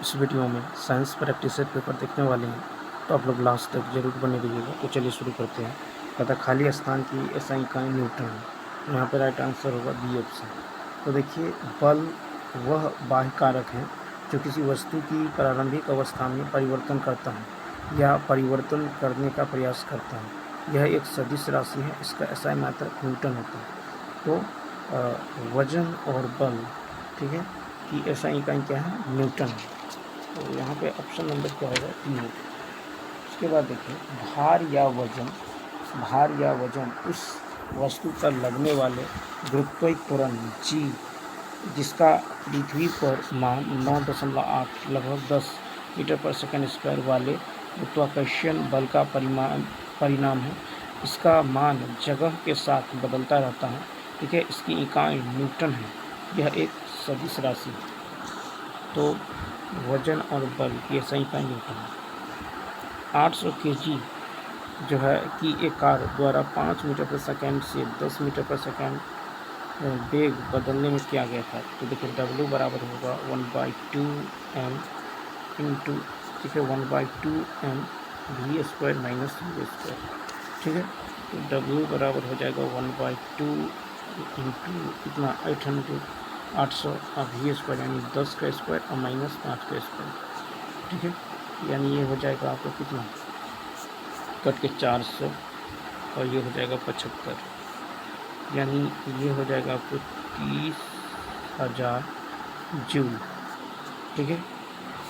इस वीडियो में science practice set paper देखने वाले हैं, तो आप लोग लास्ट तक जरूर बने रहिएगा। तो चलिए शुरू करते हैं। तथा खाली स्थान की SI इकाई न्यूटन है। यहाँ पे राइट आंसर होगा बी ऑप्शन। तो देखिए, बल वह बाह्य कारक है जो किसी वस्तु की प्रारंभिक अवस्था में परिवर्तन करता है या परिवर्तन करने का प्रयास करता है। यह एक सदिश राशि है, इसका SI मात्रक न्यूटन होता है। तो वजन और बल, ठीक है, की SI इकाई क्या है? न्यूटन है। तो यहाँ पे ऑप्शन नंबर क्या होगा? डी होगा। उसके बाद देखिए, भार या वजन उस वस्तु पर लगने वाले गुरुत्वाकर्षण जी, जिसका पृथ्वी पर मान 9.8 लगभग 10 मीटर पर सेकंड स्क्वायर वाले गुरुत्वाकर्षण बल का परिणाम है। इसका मान जगह के साथ बदलता रहता है, ठीक है। इसकी इकाई न्यूटन है। यह एक सदिश राशि है। तो वजन और बल की SI इकाई न्यूटन है। 800 kg जो है कि एक कार द्वारा 5 मीटर पर सेकंड से 10 मीटर पर सेकंड वेग बदलने में किया गया था। तो देखिए, W बराबर होगा 1/2m इंटू, ठीक है, 1/2m v² माइनस v², ठीक है। तो W बराबर हो जाएगा 1/2 इंटू कितना 800 और v² यानी 10 का स्क्वायर और माइनस 5 का स्क्वायर, ठीक है। यानी ये हो जाएगा आपको कितना, कट के 400 और ये हो जाएगा 75, यानी ये हो जाएगा आपको 30,000 जूल, ठीक है।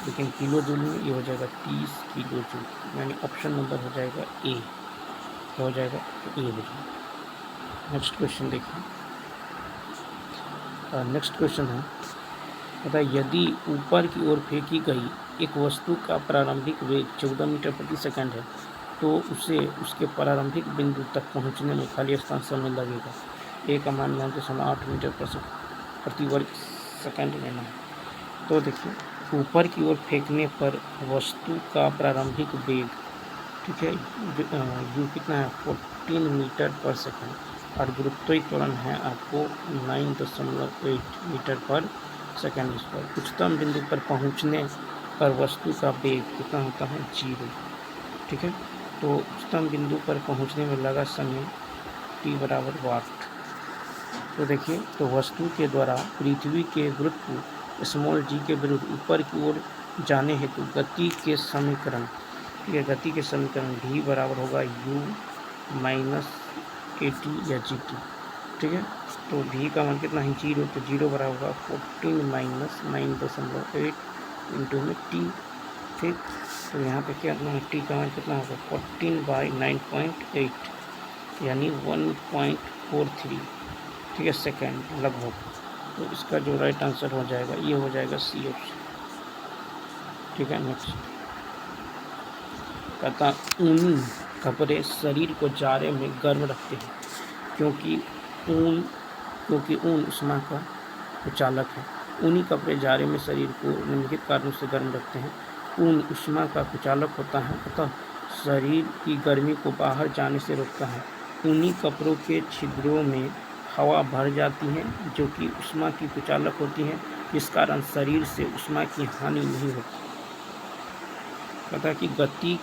लेकिन किलो जूल में ये हो जाएगा 30 किलो जूल, यानी ऑप्शन नंबर हो जाएगा ए। क्या हो जाएगा? तो ए हो जाएगा। नेक्स्ट क्वेश्चन देखिए। नेक्स्ट क्वेश्चन है, अतः यदि ऊपर की ओर फेंकी गई एक वस्तु का प्रारंभिक वेग 14 मीटर प्रति सेकंड है, तो उसे उसके प्रारंभिक बिंदु तक पहुंचने में खाली स्थान समय लगेगा। ए का मान 9.8 मीटर प्रति वर्ग सेकंड लेना है। तो देखिए, ऊपर की ओर फेंकने पर वस्तु का प्रारंभिक वेग, ठीक है, यू कितना है 14 मीटर पर सेकंड और गुरुत्वाकर्षण है आपको 9.8 मीटर पर सेकंड स्क्वायर। उच्चतम बिंदु पर पहुंचने पर वस्तु का वेग कितना होता है? 0, ठीक है। तो उच्चतम बिंदु पर पहुंचने में लगा समय T बराबर वाट। तो देखिए, तो वस्तु के द्वारा पृथ्वी के गुरुत्व स्मॉल g के विरुद्ध ऊपर की ओर जाने हेतु गति के समीकरण, ठीक है, गति के समीकरण v बराबर होगा u माइनस AT या GT, ठीक है। तो v का मान कितना है? 0, तो 0 बराबर होगा 14 माइनस 9.8 इंटू में t, ठीक। तो यहाँ पे क्या t का मान कितना होगा? 14/9.8 यानी 1.43, ठीक है, सेकेंड लगभग। तो इसका जो राइट आंसर हो जाएगा ये हो जाएगा सी ऑप्शन, ठीक है। नेक्स्ट कहता, ऊनी कपड़े शरीर को जाड़े में गर्म रखते हैं क्योंकि ऊन ऊष्मा का कुचालक है। ऊनी कपड़े जाड़े में शरीर को निम्नलिखित कारणों से गर्म रखते हैं। ऊन ऊष्मा का कुचालक होता है, अतः शरीर की गर्मी को बाहर जाने से रोकता है। ऊनी कपड़ों के छिद्रों में हवा भर जाती है जो कि ऊष्मा की कुचालक होती है, जिस कारण शरीर से ऊष्मा की हानि नहीं होती। पता कि गति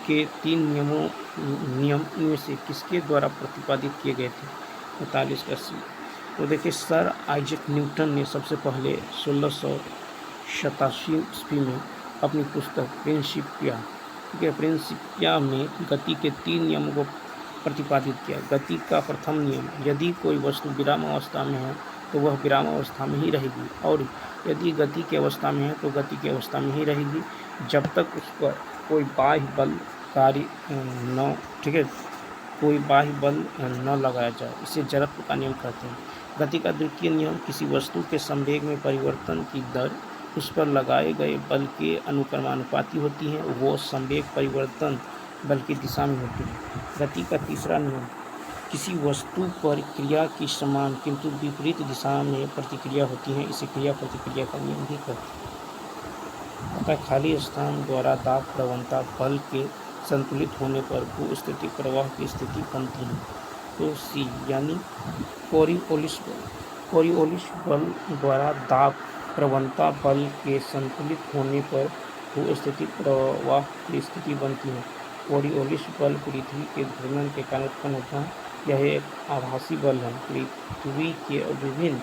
के 3 नियम में से किसके द्वारा प्रतिपादित किए गए थे? 45 का सी। तो देखिए, सर आइजैक न्यूटन ने सबसे पहले 1687 ईस्वी में अपनी पुस्तक प्रिंसिपिया, ठीक है, प्रिंसिपिया में गति के 3 नियमों को प्रतिपादित किया। गति का प्रथम नियम, यदि कोई वस्तु विराम अवस्था में है तो वह विराम अवस्था में ही रहेगी, और यदि गति की अवस्था में है तो गति की अवस्था में ही रहेगी जब तक उस पर कोई बाह्य बल कार्य न, ठीक है, कोई बाह्य बल न लगाया जाए। इसे जड़त्व का नियम कहते हैं। गति का द्वितीय नियम, किसी वस्तु के संवेग में परिवर्तन की दर उस पर लगाए गए बल के अनुक्रमानुपाती होती है। वो संवेग परिवर्तन बल की दिशा में होती है। गति का तीसरा नियम, किसी वस्तु पर क्रिया की समान किंतु विपरीत दिशा में प्रतिक्रिया होती है। इसे क्रिया प्रतिक्रिया का नियम भी कहते हैं। अतः खाली स्थान द्वारा दाब प्रवणता बल के संतुलित होने पर भूस्थितिक प्रवाह की स्थिति बनती है। तो सी यानी कोरियोलिस बल द्वारा दाब प्रवणता बल के संतुलित होने पर भू-स्थिति प्रवाह की स्थिति बनती है। कोरियोलिस बल पृथ्वी के घूर्णन के कारण उत्पन्न होता है। यह एक आभासी बल है। पृथ्वी के विभिन्न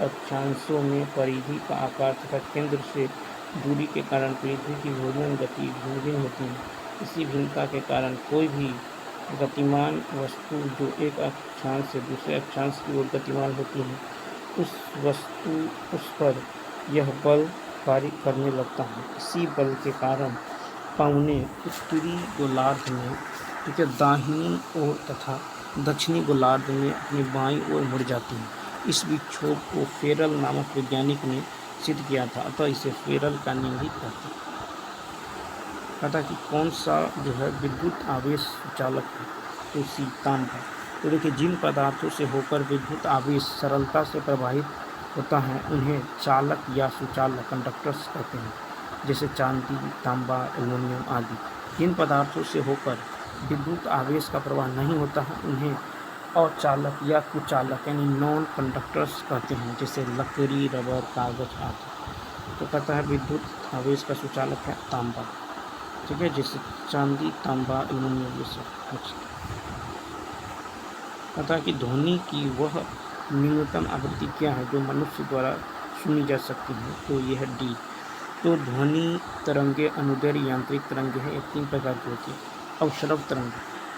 अक्षांशों में परिधि का आकार तथा केंद्र से दूरी के कारण पृथ्वी की घूर्णन गति भिन्न-भिन्न होती है। इसी भिन्नता के कारण कोई भी गतिमान वस्तु जो एक अक्षांश से दूसरे अक्षांश की ओर गतिमान होती है, उस पर यह बल कार्य करने लगता है। इसी बल के कारण पवनें उत्तरी गोलार्ध में दाहिनी ओर तथा दक्षिणी गोलार्ध में अपनी बाईं ओर मुड़ जाती हैं। इस विक्षोभ को फेरल नामक वैज्ञानिक ने सिद्ध किया था, अतः इसे फेरल का नियम भी कहते हैं। कहता कि कौन सा जो है विद्युत आवेश सुचालक है, तो तांबा। तो देखिए, जिन पदार्थों से होकर विद्युत आवेश सरलता से प्रवाहित होता है उन्हें चालक या सुचालक कंडक्टर्स कहते हैं, जैसे चांदी, तांबा, एल्युमिनियम आदि। जिन पदार्थों से होकर विद्युत आवेश का प्रवाह नहीं होता है उन्हें अचालक या कुचालक यानी नॉन कंडक्टर्स कहते हैं, जैसे लकड़ी, रबर, कागज आदि। तो कहता है विद्युत आवेश का सुचालक है तांबा, ठीक है, जैसे चांदी, तांबा, एल्युमिनियम, ये सब। कहता है कि ध्वनि की वह न्यूनतम आवृत्ति क्या है जो मनुष्य द्वारा सुनी जा सकती है, तो यह डी। तो ध्वनि तरंगे अनुदैर्घ्य यांत्रिक तरंगे हैं, ये 3 प्रकार की होती है। अवश्रव तरंग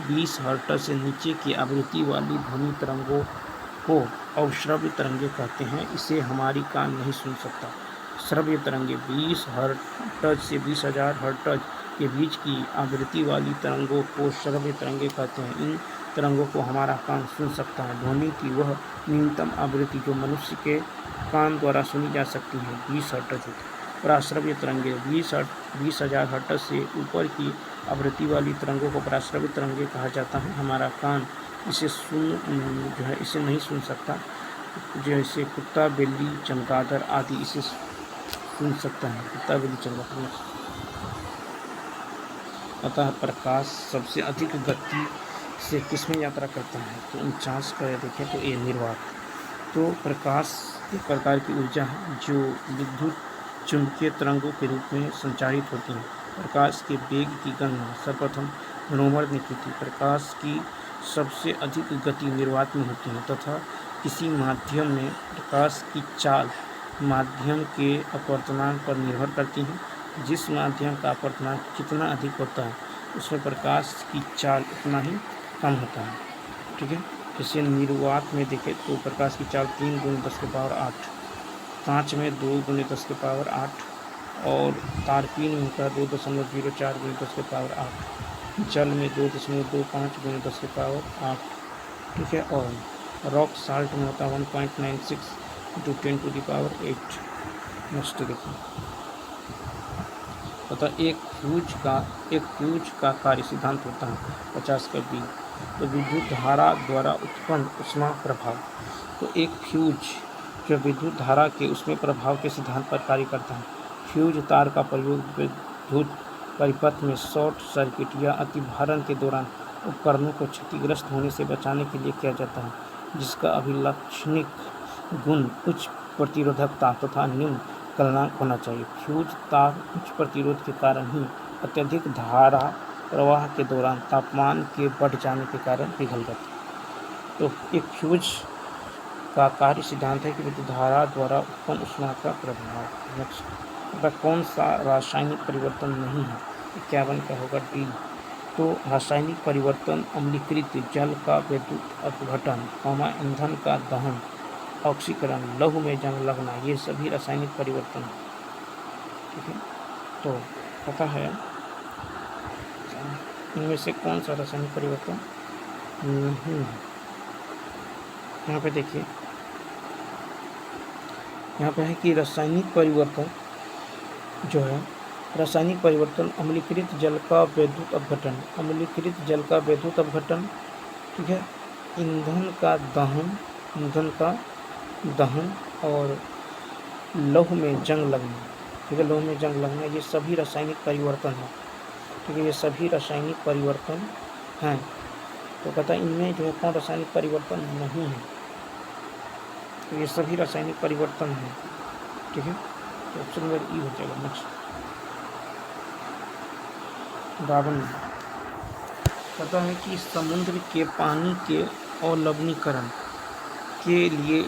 20 हर्ट्ज से नीचे की आवृत्ति वाली ध्वनि तरंगों को अवश्रव्य तरंगे कहते हैं, इसे हमारी कान नहीं सुन सकता। श्रव्य तरंगे 20 हर्ट्ज से 20,000 हर्ट्ज के बीच की आवृत्ति वाली तरंगों को श्रव्य तरंगे कहते हैं। इन तरंगों को हमारा कान सुन सकता है। ध्वनि की वह न्यूनतम आवृत्ति जो मनुष्य के कान द्वारा सुनी जा सकती है 20 हर्ट्ज होती है। पराश्रव्य तरंगे 20,000 हर्ट्ज से ऊपर की आवृत्ति वाली तरंगों को पराश्रव्य तरंगे कहा जाता है। हमारा कान इसे इसे नहीं सुन सकता, जैसे कुत्ता, बिल्ली, चमगादड़ आदि इसे सुन सकता है। कुत्ता, बिल्ली, चमगादड़। अतः प्रकाश सबसे अधिक गति से किसमें यात्रा करता है, तो 49 पर देखें तो ये निर्वात। तो प्रकाश एक प्रकार की ऊर्जा है जो विद्युत चुंबकीय तरंगों के रूप में संचारित होती है। प्रकाश के वेग की गणना सर्वप्रथम रोमर ने की थी। प्रकाश की सबसे अधिक गति निर्वात में होती है तथा किसी माध्यम में प्रकाश की चाल माध्यम के अपवर्तनांक पर निर्भर करती है। जिस माध्यम का अपवर्तनांक कितना अधिक होता है उसमें प्रकाश की चाल उतना ही कम होता है, ठीक है। जैसे निर्वात में देखें तो प्रकाश की चाल 3 × 10⁸, कांच में 2 × 10⁸, और तारपीन में होता है 2.04 × 10⁸, जल में 2.25 × 10⁸, ठीक है, और रॉक साल्ट में होता है 1.96 × 10⁸। नेक्स्ट देखिए, अतः एक फ्यूज का कार्य सिद्धांत होता है 50 का बी। तो विद्युत धारा द्वारा उत्पन्न ऊष्मा प्रभाव। तो एक फ्यूज जो विद्युत धारा के उसमें प्रभाव के सिद्धांत पर कार्य करता है। फ्यूज तार का प्रयोग विद्युत परिपथ में शॉर्ट सर्किट या अतिभारण के दौरान उपकरणों को क्षतिग्रस्त होने से बचाने के लिए किया जाता है, जिसका अभिलक्षणिक गुण उच्च प्रतिरोधकता तथा निम्न गलनांक होना चाहिए। फ्यूज तार उच्च प्रतिरोध के कारण ही अत्यधिक धारा प्रवाह के दौरान तापमान के बढ़ जाने के कारण पिघल जाता है। तो एक फ्यूज का कार्य सिद्धांत है कि विद्युत धारा द्वारा उत्पन्न ऊष्मा का प्रभाव। नेक्स्ट, कौन सा रासायनिक परिवर्तन नहीं है, 51 का होगा डी। तो रासायनिक परिवर्तन अम्लीकृत जल का विद्युत अपघटन, ईंधन का दहन, ऑक्सीकरण, लहू में जंग लगना, ये सभी रासायनिक परिवर्तन है, ठीक है। तो पता है इनमें से कौन सा रासायनिक परिवर्तन नहीं है। यहाँ पे देखिए, यहाँ पे है कि रासायनिक परिवर्तन जो है, रासायनिक परिवर्तन अम्लीकृत जल का विद्युत अपघटन, अम्लीकृत जल का विद्युत अपघटन, ठीक है, ईंधन का दहन और लौह में जंग लगना, ठीक है, लौह में जंग लगना, ये सभी रासायनिक परिवर्तन हैं, ठीक है, ये सभी रासायनिक परिवर्तन हैं। तो कहता है इनमें जो है कौन रासायनिक परिवर्तन नहीं है, तो ये सभी रासायनिक परिवर्तन हैं, ठीक है। तो ऑप्शन नंबर ई हो जाएगा। नेक्स्ट 52 पता है कि समुद्र के पानी के अवलवणीकरण के लिए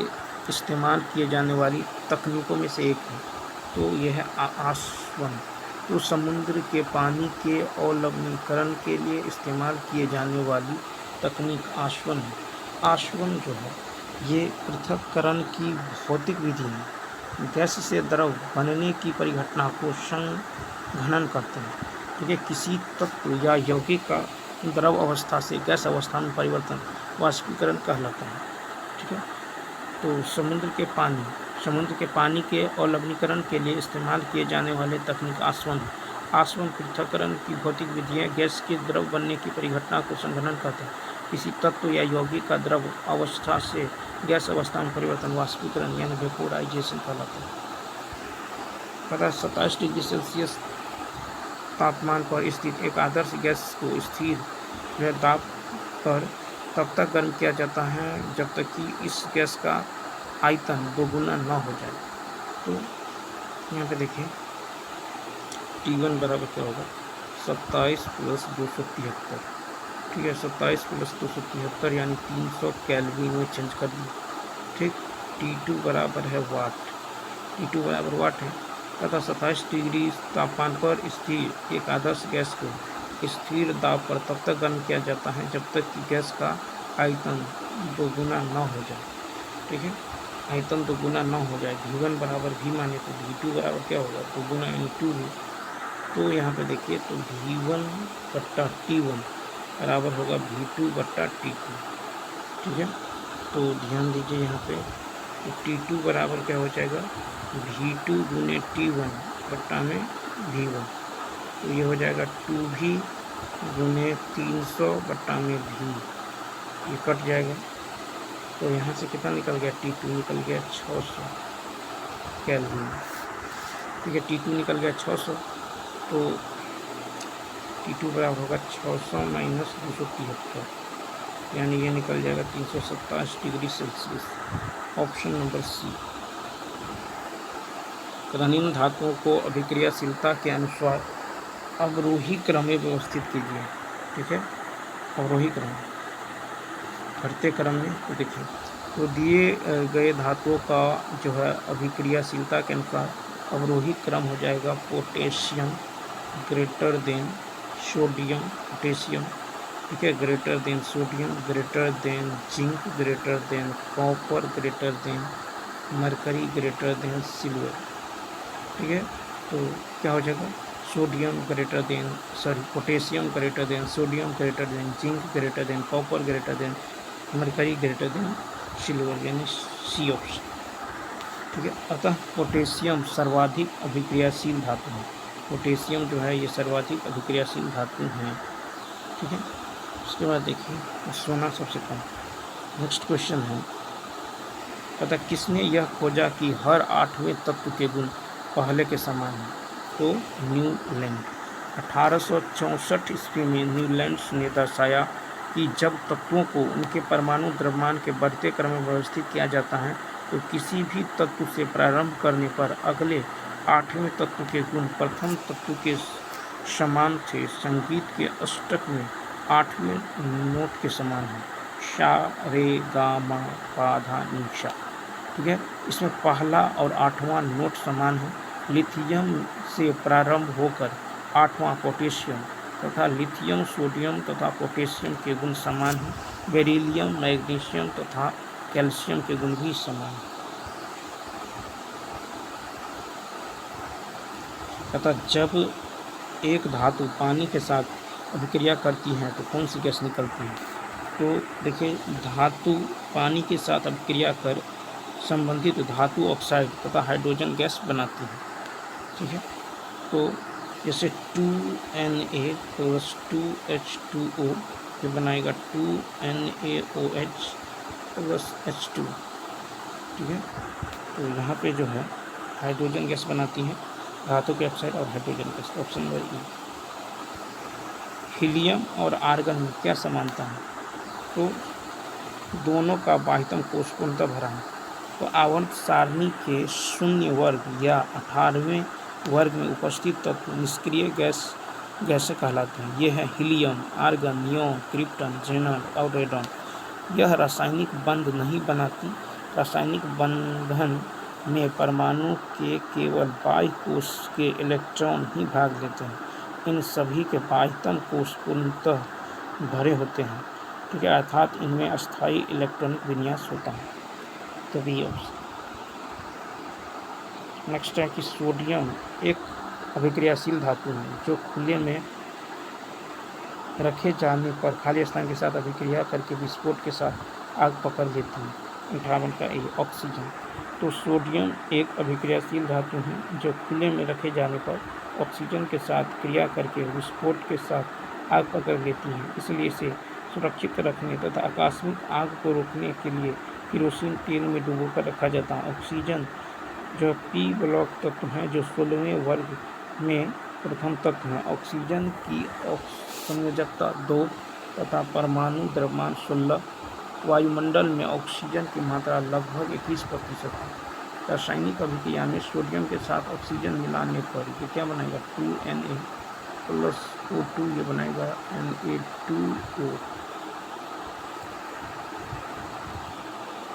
इस्तेमाल किए जाने वाली तकनीकों में से एक है, तो यह है आशवन। तो समुद्र के पानी के अवलवणीकरण के लिए इस्तेमाल किए जाने वाली तकनीक आशवन है। आशवन जो है ये पृथक्करण की भौतिक विधि है। गैस से द्रव बनने की परिघटना को संघनन करते हैं। ठीक है, किसी तत्व या यौगिक का द्रव अवस्था से गैस अवस्था में परिवर्तन वाष्पीकरण कहलाता है। ठीक है, तो समुद्र के पानी के अवलवणीकरण के लिए इस्तेमाल किए जाने वाले तकनीक आशवन है। आशवन पृथक्करण की भौतिक विधि है। गैस के द्रव बनने की परिघटना को संघनन करते हैं। किसी तत्व या यौगिक का द्रव अवस्था से गैस अवस्था में परिवर्तन वाष्पीकरण यानी वेपोराइजेशन कहलाता है। पता 27 डिग्री सेल्सियस तापमान पर स्थित एक आदर्श गैस को स्थिर दाब पर तब तक गर्म किया जाता है जब तक कि इस गैस का आयतन दोगुना न हो जाए। तो यहाँ पे देखिए T1 बराबर क्या होगा 27 + 273। ठीक है, 27 + 273 यानी 300 केल्विन में चेंज कर दिए। ठीक, T2 बराबर है वाट। T2 बराबर वाट है तथा 27 डिग्री तापमान पर स्थिर एक आदर्श गैस को स्थिर दाब पर तब तक गर्म किया जाता है जब तक कि गैस का आयतन दोगुना न हो जाए। ठीक है, आयतन दोगुना न हो जाए। V1 बराबर V माने तो V2 बराबर क्या होगा दोगुना यानी 2 है। तो यहाँ पे देखिए तो V1 बट्टा T1 बराबर होगा V2 बट्टा T2। ठीक है, तो ध्यान दीजिए यहाँ पे तो T2 बराबर क्या हो जाएगा V2 गुने T1 बट्टा में V1। तो ये हो जाएगा 2V गुने 300 बट्टा में V, ये कट जाएगा। तो यहाँ से कितना निकल गया T2 निकल गया 600 केल्विन। ठीक है, T2 निकल गया 600 तो T2 बराबर होगा 600 - 273 यानी ये निकल जाएगा 327 degree Celsius. Option number C. निम्न धातुओं को अभिक्रियाशीलता के अनुसार अवरोही क्रम में व्यवस्थित कीजिए। ठीक है, अवरोही क्रम घटते क्रम में। तो देखिए तो दिए गए धातुओं का जो है अभिक्रियाशीलता के अनुसार अवरोही क्रम हो जाएगा potassium greater than sodium, potassium. ठीक है, greater than sodium, greater than zinc, greater than copper, greater than mercury, greater than silver. ठीक है, तो क्या हो जाएगा potassium greater than sodium, greater than zinc, greater than copper, greater than mercury, greater than silver यानी C option. ठीक है, अतः पोटेशियम सर्वाधिक अभिक्रियाशील धातु है। पोटेशियम जो है ये सर्वाधिक अभिक्रियाशील धातु है। ठीक है, उसके बाद देखिए सोना सबसे कम। नेक्स्ट क्वेश्चन है पता किसने यह खोजा कि हर 8वें तत्व के गुण पहले के समान हैं। तो न्यूलैंड। 1864 ईस्वी में न्यूलैंड ने दर्शाया कि जब तत्वों को उनके परमाणु द्रव्यमान के बढ़ते क्रम में व्यवस्थित किया जाता है तो किसी भी तत्व से प्रारंभ करने पर अगले 8वें तत्व के गुण प्रथम तत्व के समान थे। संगीत के अष्टक में 8वें नोट के समान है सा रे गा मा पा धा नी सा। ठीक है, इसमें पहला और 8वां नोट समान है। लिथियम से प्रारंभ होकर 8वां पोटेशियम तथा लिथियम सोडियम तथा पोटेशियम के गुण समान हैं। बेरिलियम मैग्नीशियम तथा कैल्शियम के गुण भी समान हैं। तथा जब एक धातु पानी के साथ अभिक्रिया करती है तो कौन सी गैस निकलती है। तो देखिए धातु पानी के साथ अभिक्रिया कर संबंधित धातु ऑक्साइड तथा हाइड्रोजन गैस बनाती है। ठीक है, तो जैसे 2Na + 2H2O ये बनाएगा 2NaOH + H2। ठीक है, तो यहाँ पे जो है हाइड्रोजन गैस बनाती है धातु के ऑक्साइड और हाइड्रोजन गैस। ऑप्शन नंबर ई। हीलियम और आर्गन में क्या समानता है। तो दोनों का बाह्यतम कोश पूर्णतः भरा है। तो आवर्त सारणी के शून्य वर्ग या 18वें वर्ग में उपस्थित तत्व निष्क्रिय गैसें कहलाते हैं। ये है हीलियम, आर्गन, नियोन, क्रिप्टन, जेनन और रेडन। यह रासायनिक बंध नहीं बनाती। रासायनिक बंधन में परमाणु के केवल बाह्य कोश के इलेक्ट्रॉन ही भाग लेते हैं। इन सभी के बाह्यतम कोश पूर्णतः भरे होते हैं, ठीक है, अर्थात इनमें अस्थायी इलेक्ट्रॉनिक विन्यास होता है। तभी नेक्स्ट है कि सोडियम एक अभिक्रियाशील धातु है जो खुले में रखे जाने पर खाली स्थान के साथ अभिक्रिया करके विस्फोट के साथ आग पकड़ लेती है। 58 का ए ऑक्सीजन। तो सोडियम एक अभिक्रियाशील धातु है जो खुले में रखे जाने पर ऑक्सीजन के साथ क्रिया करके विस्फोट के साथ आग पकड़ लेती है। इसलिए इसे सुरक्षित रखने तथा आकस्मिक आग को रोकने के लिए केरोसिन तेल में डुबोकर रखा जाता है। ऑक्सीजन जो पी ब्लॉक तत्व है जो 16वें वर्ग में प्रथम तत्व है। ऑक्सीजन की संयोजकता 2 तथा परमाणु द्रव्यमान 16। वायुमंडल में ऑक्सीजन की मात्रा लगभग 21% है। रासायनिक अभिक्रिया में सोडियम के साथ ऑक्सीजन मिलाने पर ये क्या बनाएगा 2Na+O2, ये बनाएगा Na2O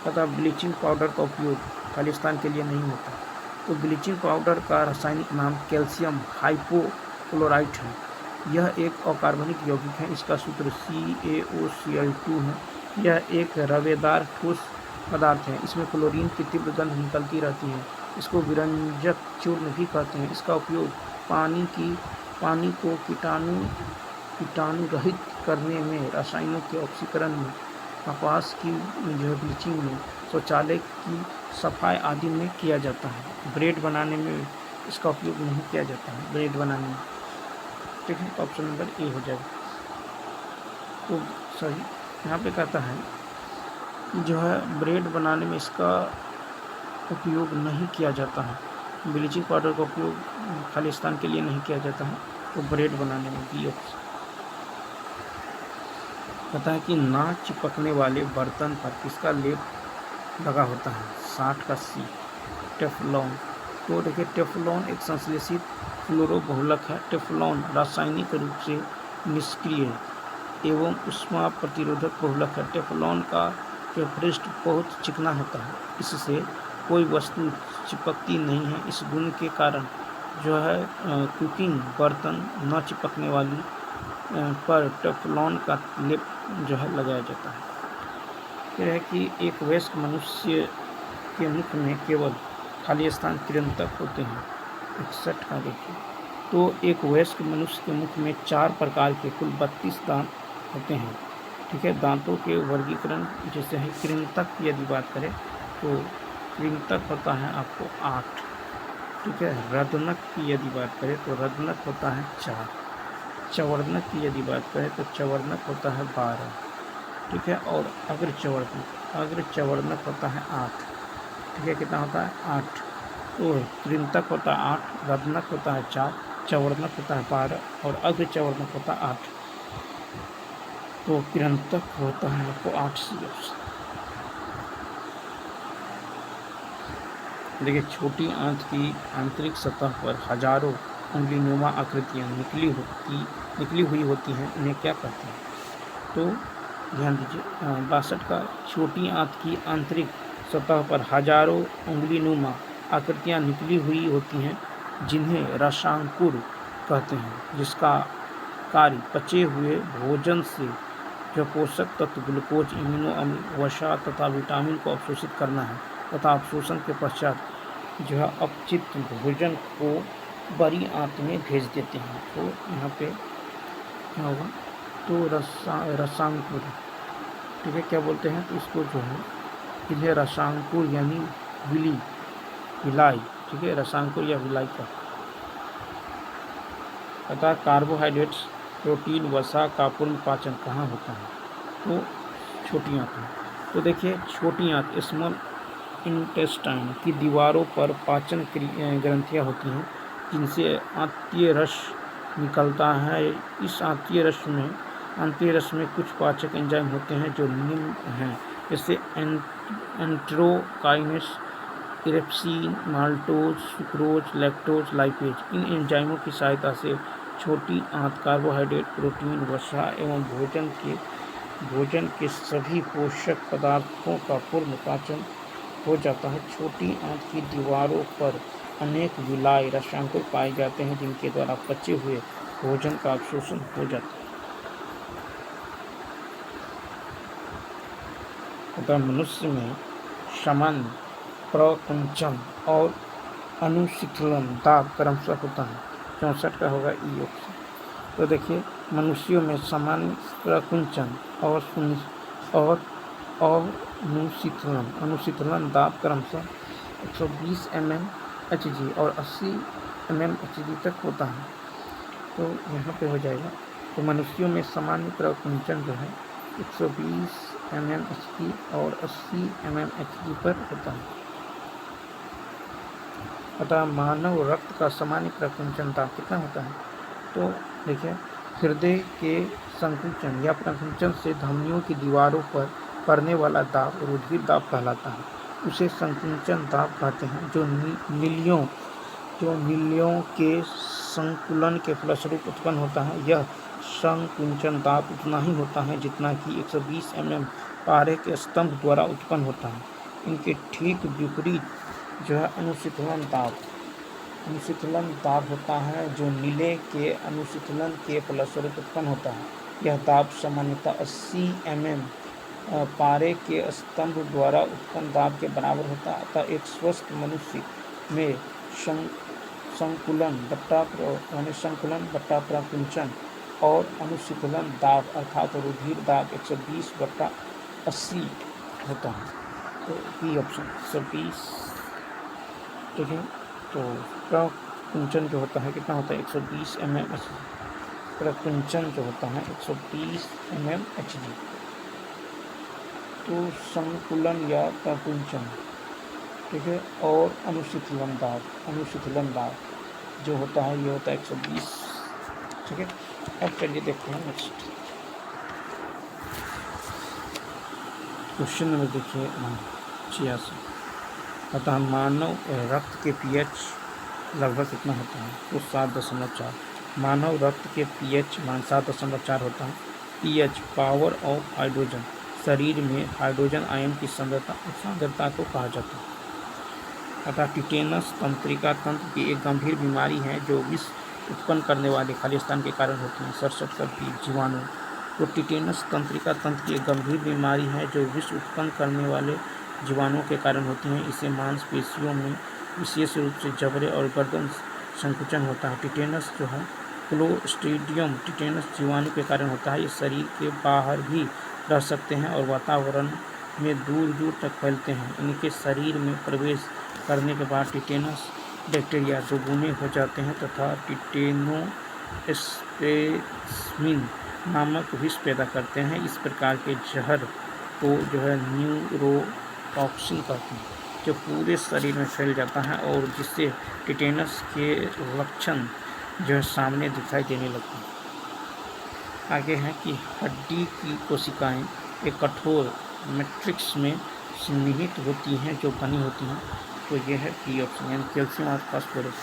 तथा ब्लीचिंग पाउडर का उपयोग खालिस्तान के लिए नहीं होता। तो ब्लीचिंग पाउडर का रासायनिक नाम कैल्शियम हाइपोक्लोराइट है। यह एक अकार्बनिक यौगिक है। इसका सूत्र CaOCl2 है। यह एक रवेदार ठोस पदार्थ है। इसमें क्लोरीन की तीव्र गंध निकलती रहती है। इसको विरंजक चूर्ण भी कहते हैं। इसका उपयोग पानी को कीटाणु रहित करने में, रसायनों के ऑक्सीकरण में, कपास की जो ब्लीचिंग में, शौचालय की सफाई आदि में किया जाता है। ब्रेड बनाने में इसका उपयोग नहीं किया जाता है, ब्रेड बनाने में, ठीक है। ऑप्शन नंबर ए हो जाएगा। तो सही यहाँ पे कहता है जो है ब्रेड बनाने में इसका उपयोग नहीं किया जाता है। ब्लीचिंग पाउडर का उपयोग खालिस्तान के लिए नहीं किया जाता है, तो ब्रेड बनाने में भी पता है कि ना चिपकने वाले बर्तन पर किसका लेप लगा होता है 60 का सी टेफ्लॉन। तो देखिए टेफ्लॉन एक संश्लेषित फ्लोरो बहुलक है। टेफ्लॉन रासायनिक रूप से निष्क्रिय एवं ऊष्मा प्रतिरोधक बहुलक है। टेफ्लॉन का जो पृष्ठ बहुत चिकना होता है, इससे कोई वस्तु चिपकती नहीं है। इस गुण के कारण जो है कुकिंग बर्तन न चिपकने वाली पर टेफ्लॉन का लेप जो है लगाया जाता है। यह है कि एक वयस्क मनुष्य के मुख में केवल खाली स्थान कृंतक होते हैं। 61 का देखिए। तो एक वयस्क मनुष्य के मुख में 4 प्रकार के कुल 32 दांत होते हैं, ठीक है। दांतों के वर्गीकरण जैसे है कृंतक की यदि बात करें तो कृंतक होता है आपको 8, ठीक है। रदनक की यदि बात करें तो रदनक होता है 4। चवर्णक की यदि बात करें तो चवर्णक होता है 12, ठीक है। और अग्रचवर्णक होता है 8, ठीक है। कितना होता है 8। तो कृंतक होता है 8, रदनक होता है 4, चवर्णक होता है 12 और अग्रचवर्णक होता है 8। तो कृंतक होता है आपको 8 CF। देखिए छोटी आंत की आंतरिक सतह पर हजारों उंगलीनुमा आकृतियाँ निकली हुई होती हैं। उन्हें क्या कहते हैं? तो ध्यान दीजिए 62 का छोटी आंत की आंतरिक सतह पर हजारों उंगलीनुमा आकृतियाँ निकली हुई होती हैं जिन्हें रसांकुर कहते हैं, जिसका कार्य पचे हुए भोजन से जो पोषक तत्व ग्लूकोज, इम्यूनो अम्ल, वसा तथा विटामिन को अवशोषित करना है तथा अवशोषण के पश्चात जो है अपचित भोजन को बड़ी आंत में भेज देते हैं। तो यहाँ पे क्या होगा? तो रसांकुर, ठीक है, क्या बोलते हैं? तो इसको जो है इन्हें रसांकुर यानी विलाई, ठीक है, रसांकुर या विलाई का तथा कार्बोहाइड्रेट्स, प्रोटीन, वसा का पूर्ण पाचन कहाँ होता है? तो छोटी आंत में। तो देखिए छोटी आंत स्मॉल इंटेस्टाइन की दीवारों पर पाचन ग्रंथियाँ होती हैं जिनसे आंतीय रस निकलता है। इस आंतीय रस में कुछ पाचक एंजाइम होते हैं जो निम्न हैं, जैसे enterokinase, erepsin, maltose, sucrose, lactose, lipase. इन एंजाइमों की सहायता से छोटी आंत कार्बोहाइड्रेट, प्रोटीन, वसा एवं भोजन के सभी पोषक पदार्थों का पूर्ण पाचन हो जाता है। छोटी आंत की दीवारों पर अनेक विलाय रसांकुर पाए जाते हैं जिनके द्वारा पचे हुए भोजन का अवशोषण हो जाता है। तथा मनुष्य में सामान्य प्रकुंचन और अनुशीतलन दाब क्रमशः होता है। 64 का होगा ई ऑप्शन। तो देखिए, मनुष्यों में सामान्य प्रकुंचन और अनुशीतलन दाब क्रमशः 120 mmHg और 80 mmHg तक होता है। तो यहाँ पे हो जाएगा। तो मनुष्यों में सामान्य प्रकुंचन जो है 120 mmHg और 80 mmHg पर होता है। अतः मानव रक्त का सामान्य प्रकुंचन दाब कितना होता है? तो देखिए, हृदय के संकुचन या प्रकुंचन से धमनियों की दीवारों पर पड़ने वाला दाब रुधिर दाब कहलाता है। उसे संकुचन दाब कहते हैं। जो नीलियों के संकुलन के फलस्वरूप उत्पन्न होता है, यह संकुचन दाब उतना ही होता है जितना कि 120 mm पारे के स्तंभ द्वारा उत्पन्न होता है। इनके ठीक विपरीत जो है अनुशीतलन दाब होता है, जो नीले के अनुशीतलन के फलस्वरूप उत्पन्न होता है। यह दाब सामान्यतः 80 mm पारे के स्तंभ द्वारा उत्पन्न दाब के बराबर होता है। अतः एक स्वस्थ मनुष्य में संकुलन बट्टा प्रकुंचन और अनुशीतलन दाब अर्थात रुधिर दाब 120/80 होता है। तो बी ऑप्शन 120। ठीक है, तो प्रकुंचन जो होता है कितना होता है? 120 mmHg। प्रकुंचन जो होता है 120 mmHg। तो संकुलन या प्रकुंचन, ठीक है, और अनुशीतलन दाब जो होता है ये होता है 120। ठीक है, अब चलिए देखते हैं नेक्स्ट क्वेश्चन नंबर। देखिए 86। अतः मानव रक्त के pH लगभग कितना होता है? तो 7.4। मानव रक्त के pH मान 7.4 होता है। pH पावर ऑफ हाइड्रोजन, शरीर में हाइड्रोजन आयन की सांद्रता को कहा जाता है। अतः टिटेनस तंत्रिका तंत्र की एक गंभीर बीमारी है जो विष उत्पन्न करने वाले खालिस्तान के कारण होती है। 67 जीवाणु। तो टिटेनस तंत्रिका तंत्र की एक गंभीर बीमारी है जो विष उत्पन्न करने वाले जीवाणुओं के कारण होती हैं। इसे मांसपेशियों में विशेष रूप से जबड़े और गर्दन संकुचन होता है। टिटेनस जो है क्लोस्ट्रीडियम टिटेनस जीवाणु के कारण होता है। ये शरीर के बाहर भी रह सकते हैं और वातावरण में दूर दूर तक फैलते हैं। इनके शरीर में प्रवेश करने के बाद टिटेनस बैक्टीरिया दोगुने हो जाते हैं तथा टिटेनोस्पेस्मिन नामक विष पैदा करते हैं। इस प्रकार के जहर को जो है न्यूरोटॉक्सिन कहते हैं, जो पूरे शरीर में फैल जाता है और जिससे टिटेनस के लक्षण जो है सामने दिखाई देने लगते हैं। आगे है कि हड्डी की कोशिकाएं एक कठोर मैट्रिक्स में सन्निहित होती हैं जो बनी होती हैं। तो यह है पी ऑप्शन, यानी कैल्शियम और फास्फोरस।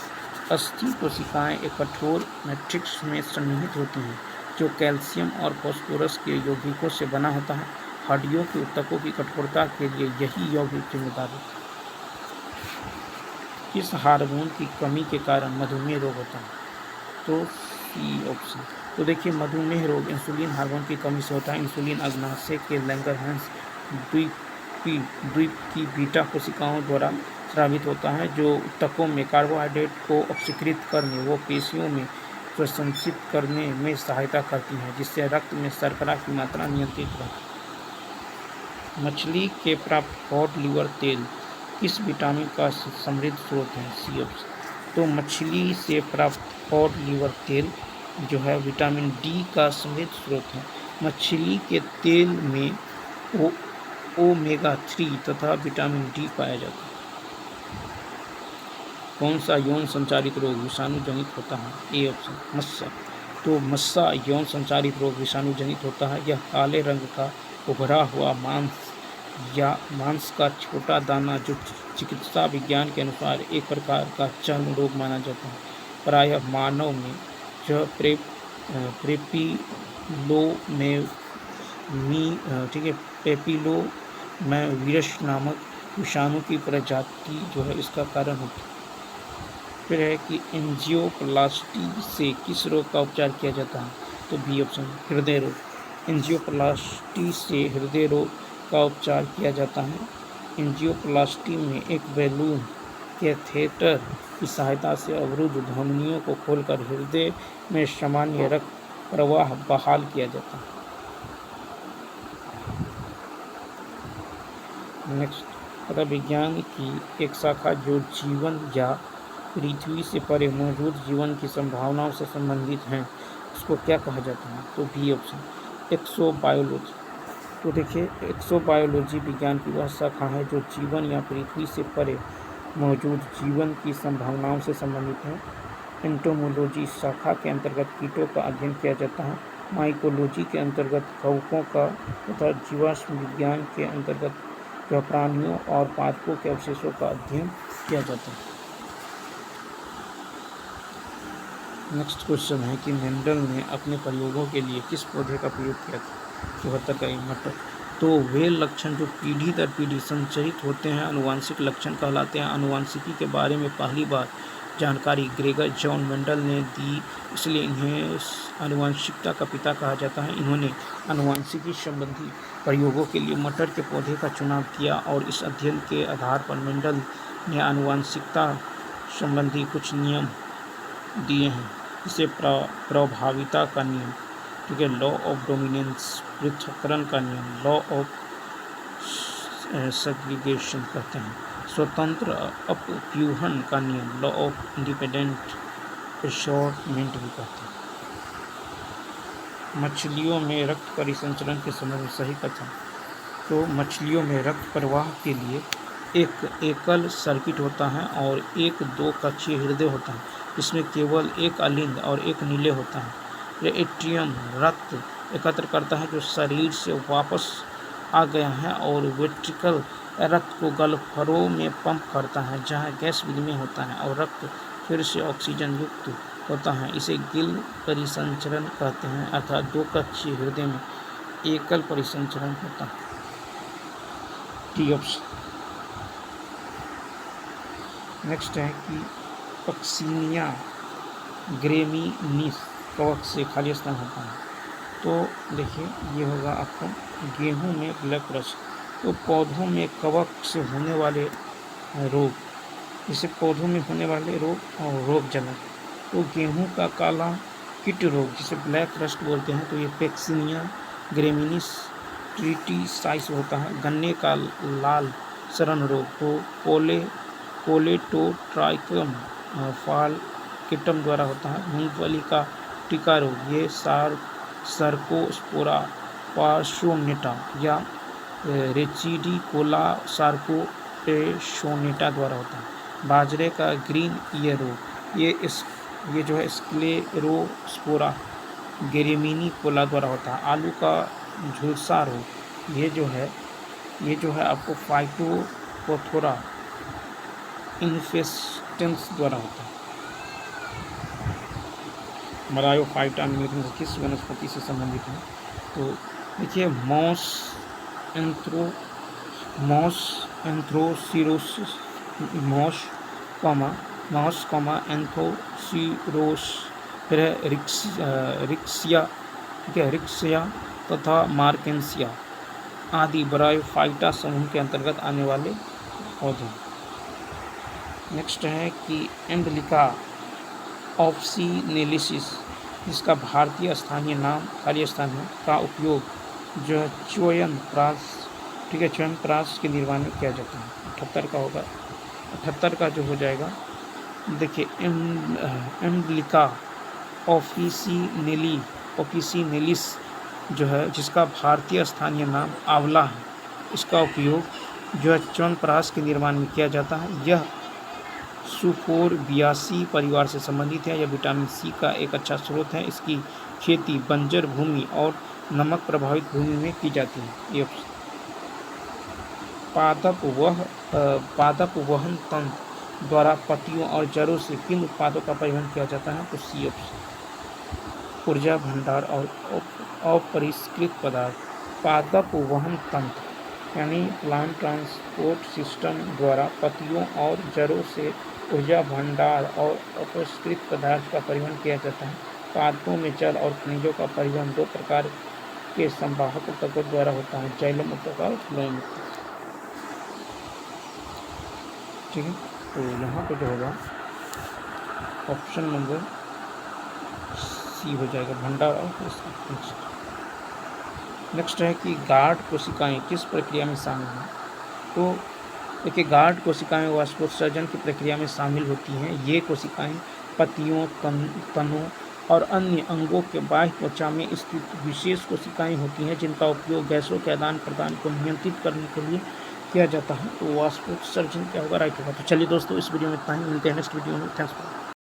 अस्थि कोशिकाएं एक कठोर मैट्रिक्स में सन्निहित होती हैं जो कैल्शियम और फास्फोरस के यौगिकों से बना होता है। हड्डियों के ऊतकों की कठोरता के लिए यही यौगिक जिम्मेदार होता है। इस हार्मोन की कमी के कारण मधुमेह रोग होता है। तो सी ऑप्शन। तो देखिए, मधुमेह रोग इंसुलिन हार्मोन की कमी से होता है। इंसुलिन अग्नाशय के लैंगरहैंस द्वीप की बीटा कोशिकाओं द्वारा स्रावित होता है, जो ऊतकों में कार्बोहाइड्रेट को ऑक्सीकृत करने व पेशियों में प्रशंसित करने में सहायता करती है, जिससे रक्त में शर्करा की मात्रा नियंत्रित रहती है। मछली के प्राप्त कॉड लिवर तेल किस विटामिन का समृद्ध स्रोत है? C option. तो मछली से प्राप्त कॉड लिवर तेल जो है विटामिन डी का समृद्ध स्रोत है। मछली के तेल में ओमेगा 3 तथा विटामिन डी पाया जाता है। कौन सा यौन संचारित रोग विषाणु जनित होता है? ए ऑप्शन, मस्सा। तो मस्सा यौन संचारित रोग विषाणु जनित होता है। यह काले रंग का उभरा हुआ मांस या मांस का छोटा दाना, जो चिकित्सा विज्ञान के अनुसार एक प्रकार का चर्म रोग माना जाता है। प्रायः मानव में यह पेपिलोमेविरस नामक विषाणु की प्रजाति जो है इसका कारण होती है। फिर है कि एंजियोप्लास्टी से किस रोग का उपचार किया जाता है? तो बी ऑप्शन, हृदय रोग। एंजियोप्लास्टी से हृदय रोग का उपचार किया जाता है। एंजियोप्लास्टी में एक बैलून कैथेटर की सहायता से अवरुद्ध धमनियों को खोलकर हृदय में सामान्य रक्त प्रवाह बहाल किया जाता है। नेक्स्ट, पदाविज्ञान की एक शाखा जो जीवन या पृथ्वी से परे मौजूद जीवन की संभावनाओं से संबंधित हैं, उसको क्या कहा जाता है? तो बी ऑप्शन, एक्सोबायोलॉजी। तो देखिए, एक्सोबायोलॉजी विज्ञान की वह शाखा है जो जीवन या पृथ्वी से परे मौजूद जीवन की संभावनाओं से संबंधित है। एंटोमोलॉजी शाखा के अंतर्गत कीटों का अध्ययन किया जाता है। माइकोलॉजी के अंतर्गत कवकों का तथा जीवाश्म विज्ञान के अंतर्गत प्राणियों और पादपों के अवशेषों का अध्ययन किया जाता है। नेक्स्ट क्वेश्चन है कि मेंडल ने अपने प्रयोगों के लिए किस पौधे का प्रयोग किया था? 74 का मटर। तो वे लक्षण जो पीढ़ी दर पीढ़ी संचरित होते हैं आनुवांशिक लक्षण कहलाते हैं। आनुवांशिकी के बारे में पहली बार जानकारी ग्रेगर जॉन मेंडल ने दी, इसलिए इन्हें आनुवांशिकता का पिता कहा जाता है। इन्होंने आनुवांशिकी संबंधी प्रयोगों के लिए मटर के पौधे का चुनाव किया और इस अध्ययन के आधार पर मेंडल ने आनुवांशिकता संबंधी कुछ नियम दिए हैं, जिसे प्रभाविता का नियम, ठीक है, लॉ ऑफ डोमिनेंस, पृथक्करण का नियम, लॉ ऑफ सेग्रीगेशन कहते हैं, स्वतंत्र अपव्यूहन का नियम, लॉ ऑफ इंडिपेंडेंट एशॉर्टमेंट भी कहते हैं। मछलियों में रक्त परिसंचरण के संबंध में सही कथन। तो मछलियों में रक्त प्रवाह के लिए एक एकल सर्किट होता है और एक दो कक्षीय हृदय होता है, इसमें केवल एक अलिंद और एक नीले होता है। यह एट्रियम रक्त एकत्र करता है जो शरीर से वापस आ गया है और वेंट्रिकल रक्त को गलफड़ों में पंप करता है जहां गैस विनिमय होता है और रक्त फिर से ऑक्सीजन युक्त होता है। इसे गिल परिसंचरण कहते हैं, अर्थात दो कक्षीय हृदय में एकल परिसंचरण होता है। T option. नेक्स्ट है कि पक्सिनिया ग्रेमिनिस कवक से खाली स्थान होता है। तो देखिए, ये होगा आपको गेहूं में ब्लैक रस्ट। तो पौधों में कवक से होने वाले रोग, जैसे पौधों में होने वाले रोग और रोगजनक, तो गेहूं का काला कीट रोग जिसे ब्लैक रस्ट बोलते हैं, तो ये पेक्सिनिया ग्रेमिनिस ट्रिटिसाइस होता है। गन्ने का लाल सड़न रोग तो कोलेटोट्राइकम फालकिटम द्वारा होता है। मूंगफली का टीका रोग ये सार्कोस्पोरा पार्श्वनेटा या रेचिडिकोला सार्कोपेशोनेटा द्वारा होता है। बाजरे का ग्रीन ईयर रोग ये जो है स्क्लेरोस्पोरा गेरेमिनिकोला द्वारा होता है। आलू का झुलसा रोग ये जो है आपको फाइटोपथोरा इन्फेस्टेंस द्वारा होता है। ब्रायोफाइटा निम्नलिखित में से किस वनस्पति से संबंधित है? तो देखिए, मॉस एंथ्रोसिरोसिस एंथोसिरोस, फिर है रिक्सिया, ठीक है, रिक्सिया तथा मार्केंसिया आदि ब्रायोफाइटा समूह के अंतर्गत आने वाले पौधे। नेक्स्ट है कि एंडलिका ऑफिसिनेलिसिस, जिसका भारतीय स्थानीय नाम खाली स्थान है, का उपयोग जो है च्यवनप्राश, ठीक है, च्यवनप्राश के निर्माण में किया जाता है। 78 का होगा, 78 का जो हो जाएगा, देखिए, एंडलिका ऑफिसिनेलिस जो है, जिसका भारतीय स्थानीय नाम आंवला है, इसका उपयोग जो है च्यवनप्राश के निर्माण में किया जाता है। यह सुफोरबियासी परिवार से संबंधित है। यह विटामिन सी का एक अच्छा स्रोत है। इसकी खेती बंजर भूमि और नमक प्रभावित भूमि में की जाती है। ये पादप वहन तंत्र द्वारा पत्तियों और जड़ों से किन उत्पादों का परिवहन किया जाता है? तो CF ऊर्जा भंडार और अपरिष्कृत पदार्थ। पादप वहन तंत्र यानी प्लांट ट्रांसपोर्ट सिस्टम द्वारा पत्तियों और जड़ों से ऊर्जा भंडार और अपरिष्कृत पदार्थ का परिवहन किया जाता है। पादपों में जल और खनिजों का परिवहन दो प्रकार के संवाहक ऊतकों द्वारा होता है, जाइलम ऊतक और फ्लोएम ऊतक। ठीक है, तो यहाँ पे जो होगा ऑप्शन नंबर सी हो जाएगा, भंडार और नेक्स्ट है कि गार्ड कोशिकाएं किस प्रक्रिया में शामिल हैं? तो देखिए, गार्ड कोशिकाएं वाष्पोत्सर्जन की प्रक्रिया में शामिल होती हैं। ये कोशिकाएं पत्तियों, तनों और अन्य अंगों के बाह्य त्वचा में स्थित विशेष कोशिकाएं होती हैं जिनका उपयोग गैसों के आदान प्रदान को नियंत्रित करने के लिए किया जाता है। तो वाष्पोत्सर्जन क्या होगा? राइट होगा। तो चलिए दोस्तों, इस वीडियो में इतना ही, मिलते हैं नेक्स्ट वीडियो में। Thanks for